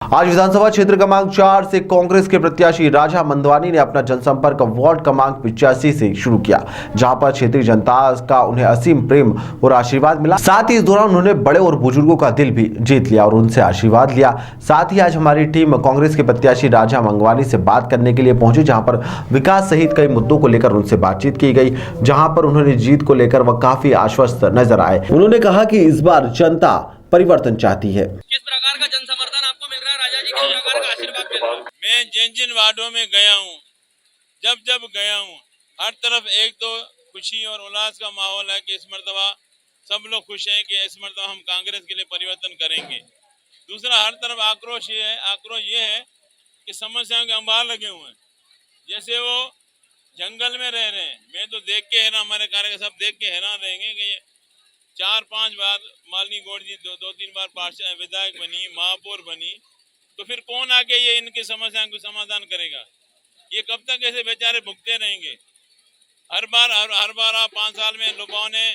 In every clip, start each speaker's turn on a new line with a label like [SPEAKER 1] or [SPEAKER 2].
[SPEAKER 1] आज विधानसभा क्षेत्र क्रमांक 4 से कांग्रेस के प्रत्याशी राजा मंदवानी ने अपना जनसंपर्क वार्ड क्रमांक 85 से शुरू किया, जहां पर क्षेत्रीय जनता का उन्हें असीम प्रेम और आशीर्वाद मिला। साथ ही इस दौरान उन्होंने बड़े और बुजुर्गों का दिल भी जीत लिया और उनसे आशीर्वाद लिया। साथ ही आज हमारी टीम कांग्रेस के प्रत्याशी राजा मंगवानी से बात करने के लिए पहुंची, जहां पर विकास सहित कई मुद्दों को लेकर उनसे बातचीत की गई, जहां पर उन्होंने जीत को लेकर वह काफी आश्वस्त नजर आए। उन्होंने कहा कि इस बार जनता परिवर्तन चाहती है।
[SPEAKER 2] किस प्रकार का जन समर्थन आपको मिल रहा है राजा जी, किस प्रकार का आशीर्वाद मिल रहा है?
[SPEAKER 3] मैं जिन जिन वार्डों में गया हूँ, जब गया हूँ, हर तरफ एक तो खुशी और उल्लास का माहौल है कि इस मर्तबा सब लोग खुश हैं कि इस मर्तबा हम कांग्रेस के लिए परिवर्तन करेंगे। दूसरा, हर तरफ आक्रोश ये है कि समस्याओं के अंबार लगे हुए हैं, जैसे वो जंगल में रह रहे हैं। मैं तो देख के हैरान, हमारे कार्यकर्ता सब देख के हैरान रहेंगे कि ये 4-5 बार मालिनी गौड़ जी दो तीन बार पार्षद विधायक बनी, महापौर बनी, तो फिर कौन आके ये इनकी समस्याओं को समाधान करेगा? ये कब तक ऐसे बेचारे भुगते रहेंगे? हर बार आप 5 साल में लोगों ने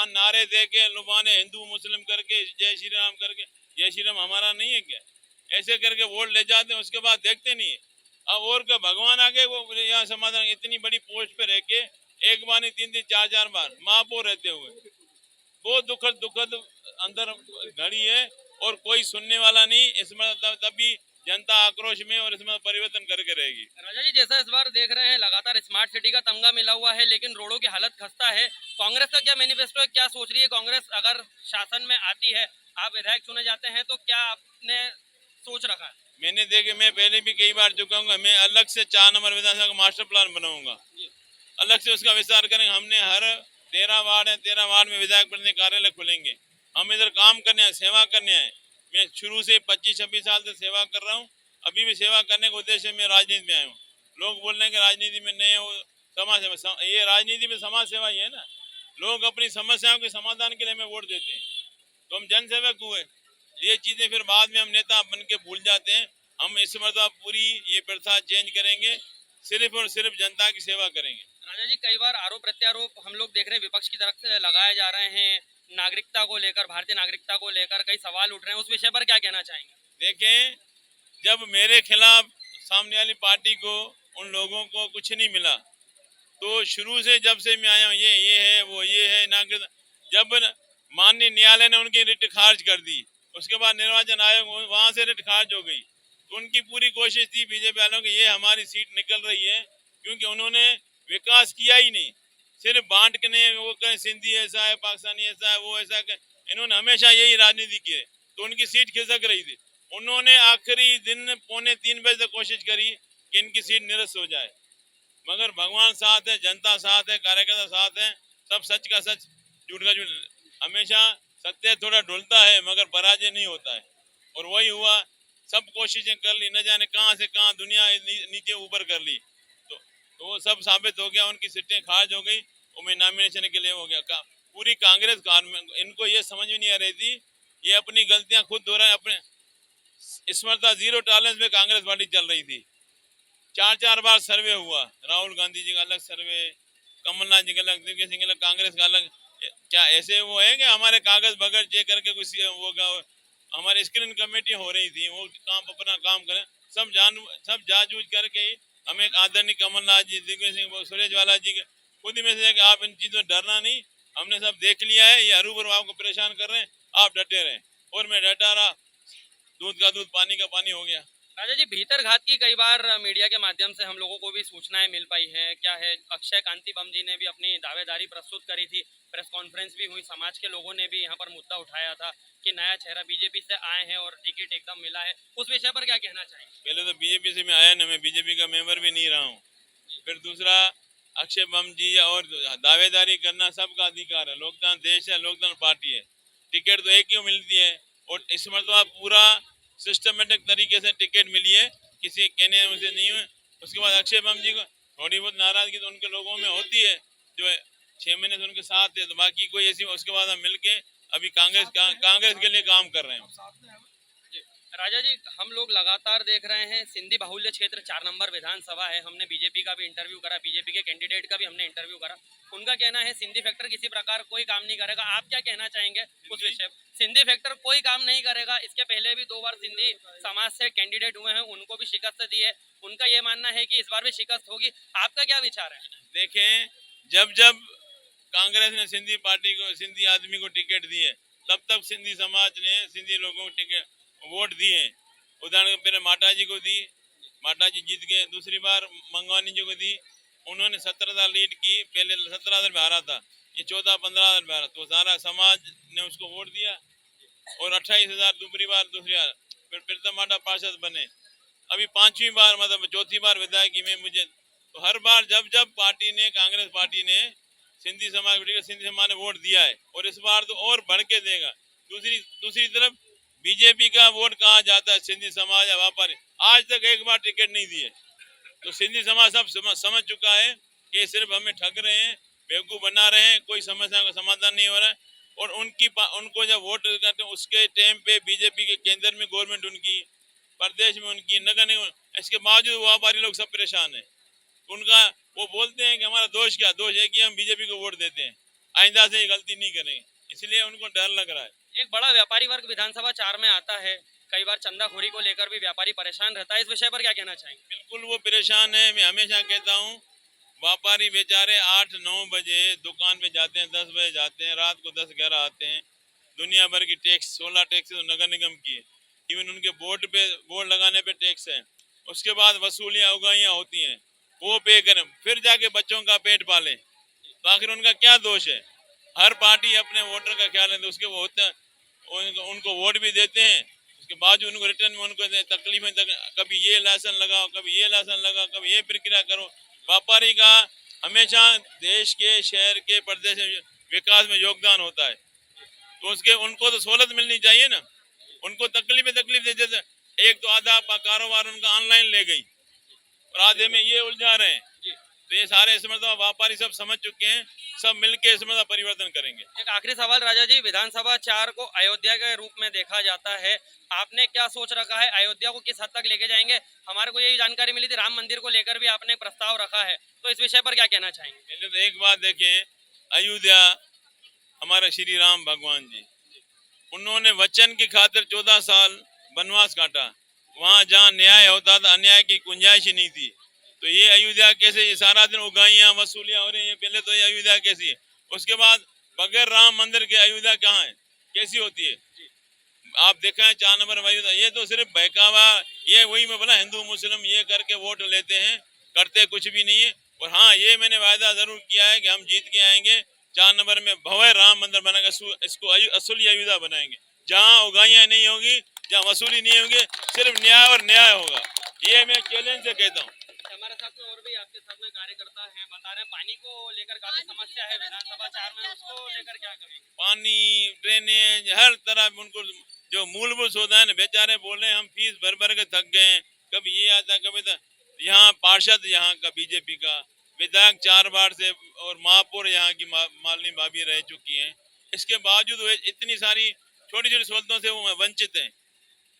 [SPEAKER 3] नारे दे के, लोगों ने हिंदू मुस्लिम करके, जय श्री राम करके, जय श्री राम हमारा नहीं है क्या? ऐसे करके वोट ले जाते हैं, उसके बाद देखते नहीं है। अब और का भगवान आगे वो यहाँ समाधान, इतनी बड़ी पोस्ट पे रह के एक बार नहीं 3-3 4-4 बार महापौर रहते हुए, बहुत दुखद अंदर घड़ी है और कोई सुनने वाला नहीं। इसमें तभी जनता आक्रोश में और इसमें परिवर्तन करके रहेगी।
[SPEAKER 2] राजा जी, जैसा इस बार देख रहे हैं लगातार स्मार्ट सिटी का तमगा मिला हुआ है, लेकिन रोडों की हालत खस्ता है। कांग्रेस का क्या मैनिफेस्टो है, क्या सोच रही है कांग्रेस अगर शासन में आती है, आप विधायक चुने जाते हैं, तो क्या आपने सोच रखा है?
[SPEAKER 3] मैंने देखे, मैं पहले भी कई बार चुका हूँ, मैं अलग से 4 नंबर विधानसभा का मास्टर प्लान बनाऊंगा, अलग से उसका विस्तार करेंगे। हमने हर 13 वार्ड है, 13 वार्ड में विधायक प्रतिनिधि कार्यालय खुलेंगे। हम इधर काम करने आए, सेवा करने आए। मैं शुरू से 25-26 साल से सेवा कर रहा हूँ, अभी भी सेवा करने के उद्देश्य में राजनीति में आया हूँ। लोग बोल रहे हैं कि राजनीति में नए हो, समाज सेवा, ये राजनीति में समाज सेवा ही है ना। लोग अपनी समस्याओं के समाधान के लिए हमें वोट देते हैं, तो हम जन सेवक हुए। ये चीजें फिर बाद में हम नेता बन के भूल जाते हैं। हम इस मर्तबा पूरी ये प्रथा चेंज करेंगे, सिर्फ और सिर्फ जनता की सेवा करेंगे।
[SPEAKER 2] राजा जी, कई बार आरोप प्रत्यारोप हम लोग देख रहे हैं विपक्ष की तरफ से लगाए जा रहे हैं, नागरिकता को लेकर, भारतीय नागरिकता को लेकर कई सवाल उठ रहे हैं, उस विषय पर क्या कहना चाहेंगे?
[SPEAKER 3] देखें, जब मेरे खिलाफ सामने वाली पार्टी को, उन लोगों को कुछ नहीं मिला, तो शुरू से जब से मैं आया हूँ, ये है वो ये है नागरिक, जब माननीय न्यायालय ने उनकी रिट खारिज कर दी, उसके बाद निर्वाचन आयोग वहां से रिट खारिज हो गई, तो उनकी पूरी कोशिश थी बीजेपी वालों की ये हमारी सीट निकल रही है, क्योंकि उन्होंने विकास किया ही नहीं, सिर्फ बांट के नहीं, वो कहें सिंधी ऐसा है, पाकिस्तानी ऐसा है, वो ऐसा है, इन्होंने हमेशा यही राजनीति की है, तो उनकी सीट खिसक रही थी। उन्होंने आखिरी दिन 2:45 बजे तक कोशिश करी कि इनकी सीट निरस्त हो जाए, मगर भगवान साथ है, जनता साथ है, कार्यकर्ता साथ है, सब सच का सच, झूठ का झूठ। हमेशा सत्य थोड़ा ढुलता है मगर पराजय नहीं होता है, और वही हुआ। सब कोशिशें कर ली, न जाने कहां से कहां दुनिया नीचे ऊपर कर ली, तो वो सब साबित हो गया, उनकी सीटें खारिज हो गई और मैं नॉमिनेशन के लिए हो गया। पूरी कांग्रेस इनको ये समझ में नहीं आ रही थी, ये अपनी गलतियां खुद दोहराए। अपने स्मृता 0 टॉलरेंस में कांग्रेस पार्टी चल रही थी, 4-4 बार सर्वे हुआ, राहुल गांधी जी का अलग सर्वे, कमलनाथ जी का अलग, दिग्विजय सिंह का अलग, कांग्रेस का अलग। क्या ऐसे वो है कि हमारे कागज बगैर चेक करके कुछ वो हमारी स्क्रीन कमेटी हो रही थी, वो काम अपना काम करें, सब जानबूझ करके ही हमें आदरणीय कमलनाथ जी, दिग्विजय सिंह, सुरेशवाला जी के खुद ही मैसेज है कि आप इन चीजों डरना नहीं, हमने सब देख लिया है, ये हरू भरू आपको परेशान कर रहे हैं, आप डटे रहे। और मैं डटा रहा, दूध का दूध पानी का पानी हो गया।
[SPEAKER 2] राजा जी, भीतर घात की कई बार मीडिया के माध्यम से हम लोगों को भी सूचनाएं मिल पाई हैं, क्या है, अक्षय कांति बम जी ने भी अपनी दावेदारी प्रस्तुत करी थी, प्रेस कॉन्फ्रेंस भी हुई, समाज के लोगों ने भी यहाँ पर मुद्दा उठाया था कि नया चेहरा बीजेपी से आए हैं और टिकट एकदम मिला है, उस विषय पर क्या कहना चाहिए?
[SPEAKER 3] पहले तो बीजेपी से मैं आया ना, मैं बीजेपी का मेंबर भी नहीं रहा हूँ। फिर दूसरा, अक्षय बम जी और दावेदारी करना सबका अधिकार है, लोकतंत्र देश है, लोकतंत्र पार्टी है, टिकट तो एक ही मिलती है, और इस मरतबा पूरा सिस्टमेटिक तरीके से टिकट मिली है, किसी कहने मुझे नहीं हुए। उसके बाद अक्षय बम जी को थोड़ी बहुत नाराजगी तो उनके लोगों में होती है, जो 6 महीने से उनके साथ थे, तो बाकी कोई ऐसी, उसके बाद हम मिलके अभी कांग्रेस के लिए काम कर रहे हैं।
[SPEAKER 2] राजा जी, हम लोग लगातार देख रहे हैं सिंधी बाहुल्य क्षेत्र 4 नंबर विधानसभा है। हमने बीजेपी का भी इंटरव्यू करा, बीजेपी के कैंडिडेट का भी हमने इंटरव्यू करा। उनका कहना है सिंधी फैक्टर किसी प्रकार कोई काम नहीं करेगा। आप क्या कहना चाहेंगे उस विषय पर? सिंधी फैक्टर कोई काम नहीं करेगा। इसके पहले भी 2 बार सिंधी समाज से कैंडिडेट हुए हैं, उनको भी शिकस्त दी है। उनका ये मानना है कि इस बार भी शिकस्त होगी। आपका क्या विचार है?
[SPEAKER 3] देखें, जब जब कांग्रेस ने सिंधी पार्टी को, सिंधी आदमी को टिकट दी है, तब तब सिंधी समाज ने सिंधी लोगों को टिकट वोट दिए हैं। उदाहरण पहले माटा जी को दी, माटा जी जीत गए। दूसरी बार मंगवानी जी को दी, उन्होंने 17,000 लीड की। पहले 17,000 में हारा था, ये 14-15,000 में हारा, तो सारा समाज ने उसको वोट दिया। और 28,000 दूसरी बार फिर तो माटा पार्षद बने। अभी 5वीं बार, मतलब 4थी बार विधायकी में मुझे। तो हर बार जब जब पार्टी ने, कांग्रेस पार्टी ने सिंधी समाज ने वोट दिया है, और इस बार तो और बढ़ के देगा। दूसरी तरफ बीजेपी का वोट कहाँ जाता है? सिंधी समाज या व्यापारी आज तक एक बार टिकट नहीं दिए। तो सिंधी समाज सब समझ चुका है कि सिर्फ हमें ठग रहे हैं, बेवकूफ बना रहे हैं, कोई समस्या का समाधान नहीं हो रहा है। और उनको जब वोट करते हैं उसके टाइम पे बीजेपी के केंद्र में गवर्नमेंट उनकी, प्रदेश में उनकी, नगर निगम, इसके बावजूद व्यापारी लोग सब परेशान है। उनका वो बोलते हैं कि हमारा दोष क्या? दोष है कि हम बीजेपी को वोट देते हैं, आइंदा से ये गलती नहीं करेंगे, इसलिए उनको डर लग रहा है।
[SPEAKER 2] एक बड़ा व्यापारी वर्ग विधानसभा 4 में आता है। कई बार चंदाखोरी को लेकर भी व्यापारी परेशान रहता है। इस विषय पर क्या कहना चाहेंगे?
[SPEAKER 3] बिल्कुल वो परेशान है। मैं हमेशा कहता हूँ, व्यापारी बेचारे 8-9 बजे दुकान पे जाते हैं, 10 बजे जाते हैं, रात को 10-11 आते हैं। दुनिया भर की टैक्स, 16 टैक्स तो नगर निगम की है, इवन उनके बोर्ड लगाने पे टैक्स है। उसके बाद वसूलियाँ उगाइयाँ होती हैं, वो पे करें, फिर जाके बच्चों का पेट पालें। तो आखिर उनका क्या दोष है? हर पार्टी अपने वोटर का ख्याल है, उसके वो होते हैं, उनको वोट भी देते हैं, उसके बाद उनको रिटर्न में उनको तकलीफें, कभी ये लाइसेंस लगाओ, कभी ये लाइसेंस लगाओ, कभी ये प्रक्रिया करो। व्यापारी का हमेशा देश के, शहर के, प्रदेश के विकास में योगदान होता है, तो उनको तो सहूलत मिलनी चाहिए ना। उनको तकलीफ दे देते। एक तो आधा कारोबार उनका ऑनलाइन ले गई, और आधे में ये उलझा रहे हैं। तो ये सारे इसमें व्यापारी सब समझ चुके हैं, सब मिलके इसमें परिवर्तन करेंगे।
[SPEAKER 2] एक आखिरी सवाल राजा जी, विधानसभा 4 को अयोध्या के रूप में देखा जाता है। आपने क्या सोच रखा है? अयोध्या को किस हद तक लेके जाएंगे? हमारे को यही जानकारी मिली थी राम मंदिर को लेकर भी आपने एक प्रस्ताव रखा है, तो इस विषय पर क्या कहना चाहेंगे?
[SPEAKER 3] पहले तो एक बात देखें, अयोध्या हमारे श्री राम भगवान जी, उन्होंने वचन की खातिर 14 साल वनवास काटा। वहाँ जहाँ न्याय होता था, अन्याय की गुंजाइश ही नहीं थी। तो ये अयोध्या कैसे? ये सारा दिन उगाइयाँ वसूलियाँ हो रही हैं। पहले तो ये अयोध्या कैसी है? उसके बाद बगैर राम मंदिर के अयोध्या कहाँ है, कैसी होती है? आप देखा है 4 नंबर अयोध्या, ये तो सिर्फ बहकावा। ये वही मैं बोला, हिंदू मुस्लिम ये करके वोट लेते हैं, करते कुछ भी नहीं है। और हाँ, ये मैंने वायदा जरूर किया है कि हम जीत के आएंगे, 4 नंबर में भव्य राम मंदिर बनाएंगे, इसको असली अयोध्या बनाएंगे, जहाँ उगाइयाँ नहीं होगी, जहाँ वसूली नहीं होगी, सिर्फ न्याय और न्याय होगा। ये मैं चैलेंज से कहता हूँ।
[SPEAKER 2] हमारे साथ में और भी आपके साथ में कार्यकर्ता हैं, बता रहे हैं पानी को लेकर काफी समस्या है विधानसभा 4 में, उसको लेकर क्या करेंगे?
[SPEAKER 3] पानी, ड्रेनेज, हर तरह उनको जो मूलभूत सुविधा है ना, बेचारे बोल रहे हैं हम फीस भर भर के थक गए हैं। कभी ये आता, कभी तो यहाँ पार्षद, यहाँ का बीजेपी का विधायक 4 बार से, और महापौर यहाँ की मालिनी भाभी रह चुकी हैं। इसके बावजूद वे इतनी सारी छोटी छोटी सहूलतों से वो वंचित हैं।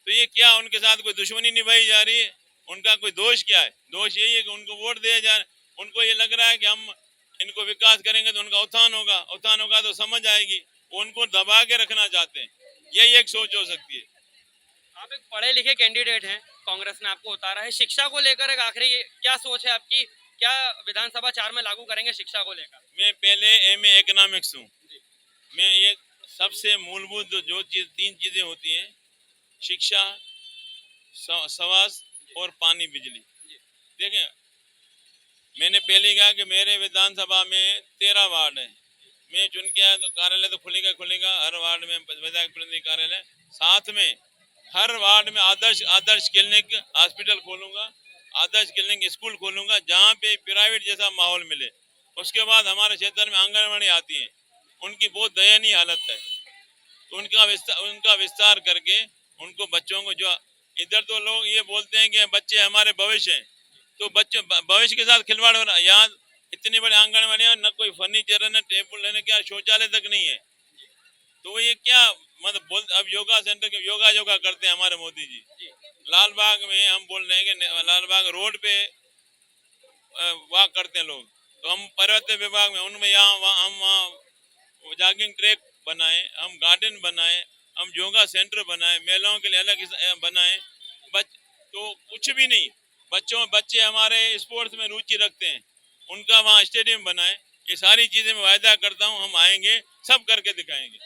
[SPEAKER 3] तो ये क्या उनके साथ कोई दुश्मनी निभाई जा रही है? उनका कोई दोष क्या है? दोष यही है कि उनको वोट दिया जा रहा है। उनको ये लग रहा है कि हम इनको विकास करेंगे तो उनका उत्थान होगा तो समझ आएगी। उनको दबा के रखना चाहते हैं, यही एक सोच हो सकती है।
[SPEAKER 2] आप एक पढ़े लिखे कैंडिडेट हैं, कांग्रेस ने आपको उतारा है। शिक्षा को लेकर एक आखिरी क्या सोच है आपकी? क्या विधानसभा 4 में लागू करेंगे शिक्षा को लेकर?
[SPEAKER 3] मैं पहले MA इकोनॉमिक्स हूँ। मैं ये सबसे मूलभूत जो 3 चीजें होती हैं, शिक्षा, स्वास्थ्य और पानी, बिजली। देखें, मैंने पहले कहा कि मेरे विधानसभा में 13 वार्ड है। मैं चुन के आया तो कार्यालय तो खुलेगा हर वार्ड में, विधायक प्रतिनिधि कार्यालय। साथ में हर वार्ड में आदर्श क्लिनिक हॉस्पिटल खोलूंगा, आदर्श क्लिनिक स्कूल खोलूंगा, जहाँ पे प्राइवेट जैसा माहौल मिले। उसके बाद हमारे क्षेत्र में आंगनबाड़ी आती है, उनकी बहुत दयनीय हालत है, तो उनका विस्तार करके उनको, बच्चों को, जो इधर तो लोग ये बोलते हैं कि बच्चे हमारे भविष्य हैं, तो बच्चे भविष्य के साथ खिलवाड़ हो रहा है। यहाँ इतनी बड़ी आंगनबाड़ी, न कोई फर्नीचर है, न टेबल है, न क्या शौचालय तक नहीं है। तो ये क्या मतलब बोल अब योगा सेंटर के योगा करते हैं हमारे मोदी जी। लाल बाग में हम बोल रहे हैं कि लाल बाग रोड पे वॉक करते हैं लोग, तो हम पर्वतीय विभाग में उनमें हम वहाँ जॉगिंग ट्रैक बनाए, हम गार्डन बनाए, हम योगा सेंटर बनाए, महिलाओं के लिए अलग बनाए। तो कुछ भी नहीं, बच्चे हमारे स्पोर्ट्स में रुचि रखते हैं, उनका वहाँ स्टेडियम बनाए। ये सारी चीजें मैं वायदा करता हूँ, हम आएंगे, सब करके दिखाएंगे।